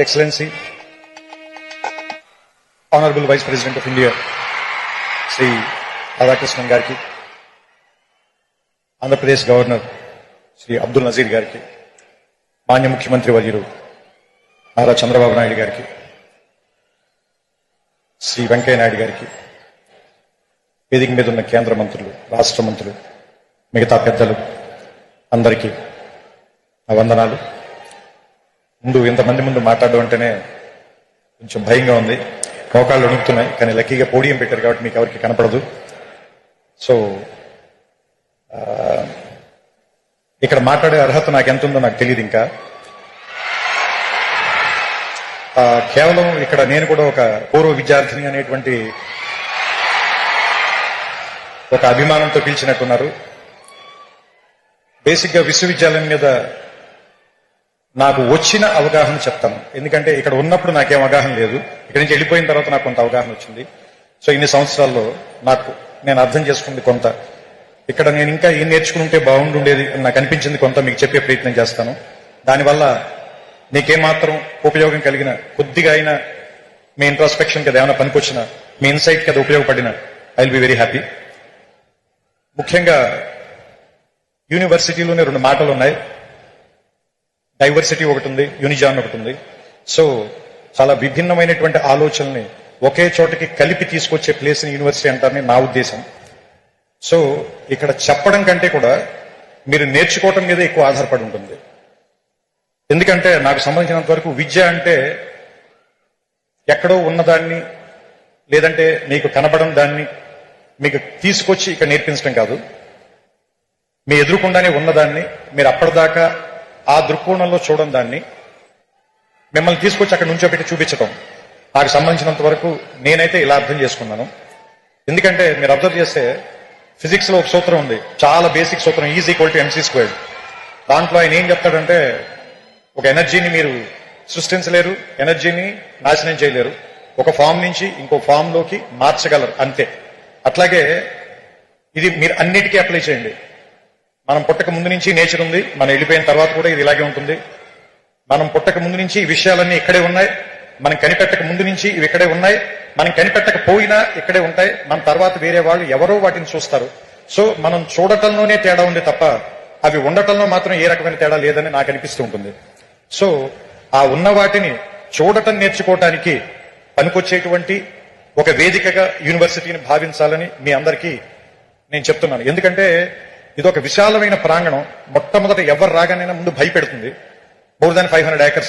Excellency, Honorable Vice President of India, Sri Radhakrishnan Garki, Andhra Pradesh Governor, Sri Abdul Nazir Garki, Manya Mukhyamantri Varyulu, Nara Chandrababu Naidu Garki, Sri Venkaiah Naidu Garki, వేదిక మీద ఉన్న కేంద్ర మంత్రులు, రాష్ట్ర మంత్రులు, మిగతా పెద్దలు అందరికీ నా వందనాలు. ముందు ఇంతమంది ముందు మాట్లాడడం అంటేనే కొంచెం భయంగా ఉంది, మోకాళ్ళు వణుకుతున్నాయి. కానీ లక్కీగా పోడియం పెట్టారు కాబట్టి మీకు ఎవరికి కనపడదు. సో ఇక్కడ మాట్లాడే అర్హత నాకు ఎంత ఉందో నాకు తెలియదు. ఇంకా కేవలం ఇక్కడ నేను కూడా ఒక పూర్వ విద్యార్థిని అనేటువంటి ఒక అభిమానంతో పిలిచినట్టున్నారు. బేసిక్గా విశ్వవిద్యాలయం మీద నాకు వచ్చిన అవగాహన చెప్తాను. ఎందుకంటే ఇక్కడ ఉన్నప్పుడు నాకేం అవగాహన లేదు, ఇక్కడి నుంచి వెళ్ళిపోయిన తర్వాత నాకు కొంత అవగాహన వచ్చింది. సో ఇన్ని సంవత్సరాల్లో నేను అర్థం చేసుకుంది కొంత, ఇక్కడ నేను ఇంకా ఏం నేర్చుకుంటే బాగుండుండేది అని నాకు అనిపించింది కొంత మీకు చెప్పే ప్రయత్నం చేస్తాను. దానివల్ల నీకేమాత్రం ఉపయోగం కలిగిన, కొద్దిగా అయినా మీ ఇంట్రాస్పెక్షన్ కదా ఏమైనా పనికొచ్చిన, మీ ఇన్సైట్ కదా ఉపయోగపడిన, I will be very happy. ముఖ్యంగా యూనివర్సిటీలోనే రెండు మాటలు ఉన్నాయి, డైవర్సిటీ ఒకటి ఉంది, యూనిజాన్ ఒకటి ఉంది. సో చాలా విభిన్నమైనటువంటి ఆలోచనల్ని ఒకే చోటకి కలిపి తీసుకొచ్చే ప్లేస్ని యూనివర్సిటీ అంటారని నా ఉద్దేశం. సో ఇక్కడ చెప్పడం కంటే కూడా మీరు నేర్చుకోవటం మీద ఎక్కువ ఆధారపడి ఉంటుంది. ఎందుకంటే నాకు సంబంధించినంత వరకు విద్య అంటే ఎక్కడో ఉన్నదాన్ని, లేదంటే మీకు కనబడని దాన్ని మీకు తీసుకొచ్చి ఇక్కడ నేర్పించడం కాదు. మీ ఎదురుకుండానే ఉన్నదాన్ని మీరు అప్పటిదాకా ఆ దృక్కోణంలో చూడడం, దాన్ని మిమ్మల్ని తీసుకొచ్చి అక్కడ నుంచో పెట్టి చూపించడం. నాకు సంబంధించినంత వరకు నేనైతే ఇలా అర్థం చేసుకున్నాను. ఎందుకంటే మీరు అబ్జర్వ్ చేస్తే ఫిజిక్స్ లో ఒక సూత్రం ఉంది, చాలా బేసిక్ సూత్రం, is equal to MC squared. దాంట్లో ఆయన ఏం చెప్తాడంటే, ఒక ఎనర్జీని మీరు సృష్టించలేరు, ఎనర్జీని నాశనం చేయలేరు, ఒక ఫామ్ నుంచి ఇంకో ఫామ్ లోకి మార్చగలరు అంతే. అట్లాగే ఇది మీరు అన్నిటికీ అప్లై చేయండి. మనం పుట్టక ముందు నుంచి నేచర్ ఉంది, మనం వెళ్ళిపోయిన తర్వాత కూడా ఇది ఇలాగే ఉంటుంది. మనం పుట్టక ముందు నుంచి ఈ విషయాలన్నీ ఇక్కడే ఉన్నాయి, మనం కనిపెట్టక ముందు నుంచి ఇవి ఇక్కడే ఉన్నాయి, మనం కనిపెట్టకపోయినా ఇక్కడే ఉంటాయి. మన తర్వాత వేరే వాళ్ళు ఎవరో వాటిని చూస్తారు. సో మనం చూడటంలోనే తేడా ఉంది తప్ప అవి ఉండటంలో మాత్రం ఏ రకమైన తేడా లేదని నాకు అనిపిస్తూ ఉంటుంది. సో ఆ ఉన్న వాటిని చూడటం నేర్చుకోవటానికి పనికొచ్చేటువంటి ఒక వేదికగా యూనివర్సిటీని భావించాలని మీ అందరికీ నేను చెప్తున్నాను. ఎందుకంటే ఇది ఒక విశాలమైన ప్రాంగణం. మొట్టమొదట ఎవరు రాగానైనా ముందు భయపెడుతుంది. మోర్ దాన్ 500 acres,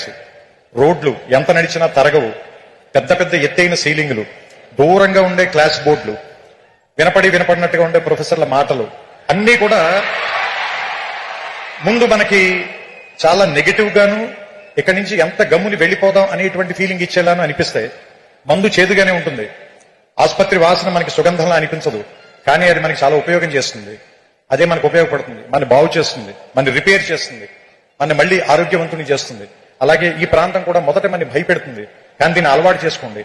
రోడ్లు ఎంత నడిచినా తరగవు, పెద్ద పెద్ద ఎత్తైన సీలింగులు, దూరంగా ఉండే క్లాస్ బోర్డులు, వినపడినట్టుగా ఉండే ప్రొఫెసర్ల మాటలు అన్నీ కూడా ముందు మనకి చాలా నెగిటివ్ గాను, ఇక్కడి నుంచి ఎంత గమ్ముని వెళ్ళిపోదాం అనేటువంటి ఫీలింగ్ ఇచ్చేలాను అనిపిస్తాయి. మందు చేదుగానే ఉంటుంది, ఆసుపత్రి వాసన మనకి సుగంధంలా అనిపించదు, కానీ అది మనకి చాలా ఉపయోగం చేస్తుంది. అదే మనకు ఉపయోగపడుతుంది, మన బాగు చేస్తుంది, మన రిపేర్ చేస్తుంది, మన మళ్ళీ ఆరోగ్యవంతుని చేస్తుంది. అలాగే ఈ ప్రాంతం కూడా మొదట మన భయపెడుతుంది, కానీ దీన్ని అలవాటు చేసుకోండి,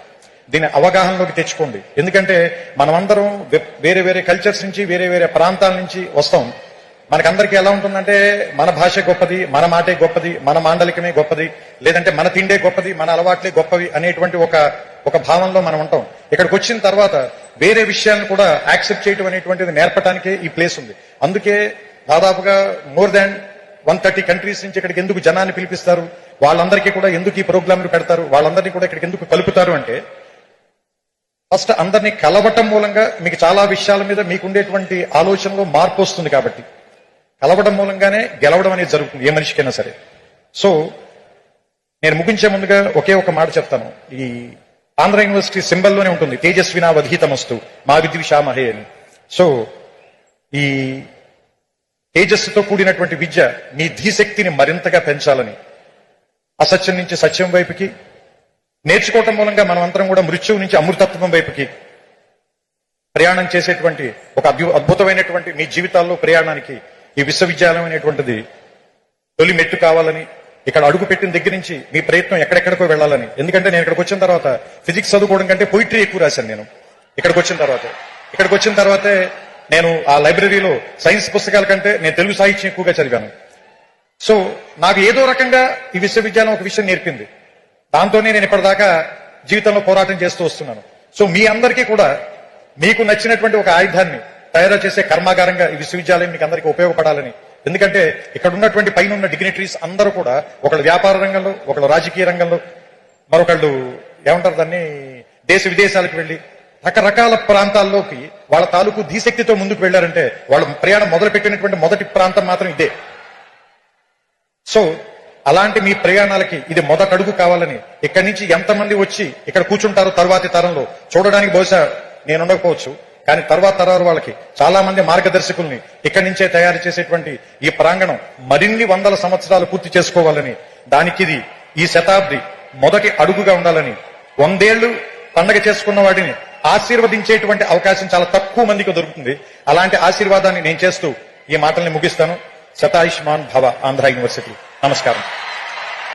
దీన్ని అవగాహనలోకి తెచ్చుకోండి. ఎందుకంటే మనమందరం వేరే వేరే కల్చర్స్ నుంచి, వేరే వేరే ప్రాంతాల నుంచి వస్తాం. మనకందరికీ ఎలా ఉంటుందంటే మన భాష గొప్పది, మన మాటే గొప్పది, మన మాండలికమే గొప్పది, లేదంటే మన తిండే గొప్పది, మన అలవాట్లే గొప్పవి అనేటువంటి ఒక భావంలో మనం ఉంటాం. ఇక్కడికి వచ్చిన తర్వాత వేరే విషయాలను కూడా యాక్సెప్ట్ చేయడం అనేటువంటిది నేర్పడానికే ఈ ప్లేస్ ఉంది. అందుకే దాదాపుగా మోర్ దాన్ 130 కంట్రీస్ నుంచి ఇక్కడికి ఎందుకు జనాన్ని పిలిపిస్తారు, వాళ్ళందరికీ కూడా ఎందుకు ఈ ప్రోగ్రాంలు పెడతారు, వాళ్ళందరినీ కూడా ఇక్కడికి ఎందుకు కలుపుతారు అంటే, ఫస్ట్ అందరినీ కలవటం మూలంగా మీకు చాలా విషయాల మీద మీకుండేటువంటి ఆలోచనలో మార్పు వస్తుంది. కాబట్టి కలవడం మూలంగానే గెలవడం అనేది జరుగుతుంది ఏ మనిషికైనా సరే. సో నేను ముగించే ముందుగా ఒకే ఒక మాట చెప్తాను. ఈ ఆంధ్ర యూనివర్సిటీ సింబల్లోనే ఉంటుంది, తేజస్వినా వధీతమస్తు మా విద్విషామహే అని. సో ఈ తేజస్సుతో కూడినటువంటి విద్య మీ ధీశక్తిని మరింతగా పెంచాలని, అసత్యం నుంచి సత్యం వైపుకి నేర్చుకోవటం మూలంగా మనం అందరం కూడా మృత్యువు నుంచి అమృతత్వం వైపుకి ప్రయాణం చేసేటువంటి ఒక అద్భుతమైనటువంటి మీ జీవితాల్లో ప్రయాణానికి ఈ విశ్వవిద్యాలయం అనేటువంటిది తొలి మెట్టు కావాలని, ఇక్కడ అడుగు పెట్టిన దగ్గర నుంచి మీ ప్రయత్నం ఎక్కడెక్కడికో వెళ్ళాలని. ఎందుకంటే నేను ఇక్కడికి వచ్చిన తర్వాత ఫిజిక్స్ చదువుకోవడం కంటే పోయిటరీ ఎక్కువ రాశాను నేను. ఇక్కడికి వచ్చిన తర్వాతే నేను ఆ లైబ్రరీలో సైన్స్ పుస్తకాల కంటే నేను తెలుగు సాహిత్యం ఎక్కువగా చదివాను. సో నాకు ఏదో రకంగా ఈ విశ్వవిద్యాలయం ఒక విషయం నేర్పింది. దాంతోనే నేను ఇప్పటిదాకా జీవితంలో పోరాటం చేస్తూ వస్తున్నాను. సో మీ అందరికీ కూడా మీకు నచ్చినటువంటి ఒక ఆయుధాన్ని తయారు చేసే కర్మాగారంగా ఈ విశ్వవిద్యాలయం మీకు అందరికీ ఉపయోగపడాలని. ఎందుకంటే ఇక్కడ ఉన్నటువంటి పైన ఉన్న డిగ్నిటరీస్ అందరూ కూడా ఒకళ్ళు వ్యాపార రంగంలో, ఒకళ్ళు రాజకీయ రంగంలో, మరొకళ్ళు ఏమంటారు దాన్ని దేశ విదేశాలకు వెళ్లి రకరకాల ప్రాంతాల్లోకి వాళ్ళ తాలూకు ధీశక్తితో ముందుకు వెళ్లారంటే వాళ్ళు ప్రయాణం మొదలుపెట్టినటువంటి మొదటి ప్రాంతం మాత్రం ఇదే. సో అలాంటి మీ ప్రయాణాలకి ఇది మొదటడుగు కావాలని, ఇక్కడి నుంచి ఎంతమంది వచ్చి ఇక్కడ కూర్చుంటారో తర్వాతి తరంలో చూడడానికి బహుశా నేను ఉండకపోవచ్చు, కానీ తర్వాత తరాలు వాళ్ళకి చాలా మంది మార్గదర్శకుల్ని ఇక్కడి నుంచే తయారు చేసేటువంటి ఈ ప్రాంగణం మరిన్ని వందల సంవత్సరాలు పూర్తి చేసుకోవాలని, దానికి ఈ శతాబ్ది మొదటి అడుగుగా ఉండాలని, 100 ఏళ్లు పండగ చేసుకున్న వాటిని ఆశీర్వదించేటువంటి అవకాశం చాలా తక్కువ మందికి దొరుకుతుంది. అలాంటి ఆశీర్వాదాన్ని నేను చేస్తూ ఈ మాటల్ని ముగిస్తాను. శతాయుష్మాన్ భవ, ఆంధ్ర యూనివర్సిటీ. నమస్కారం.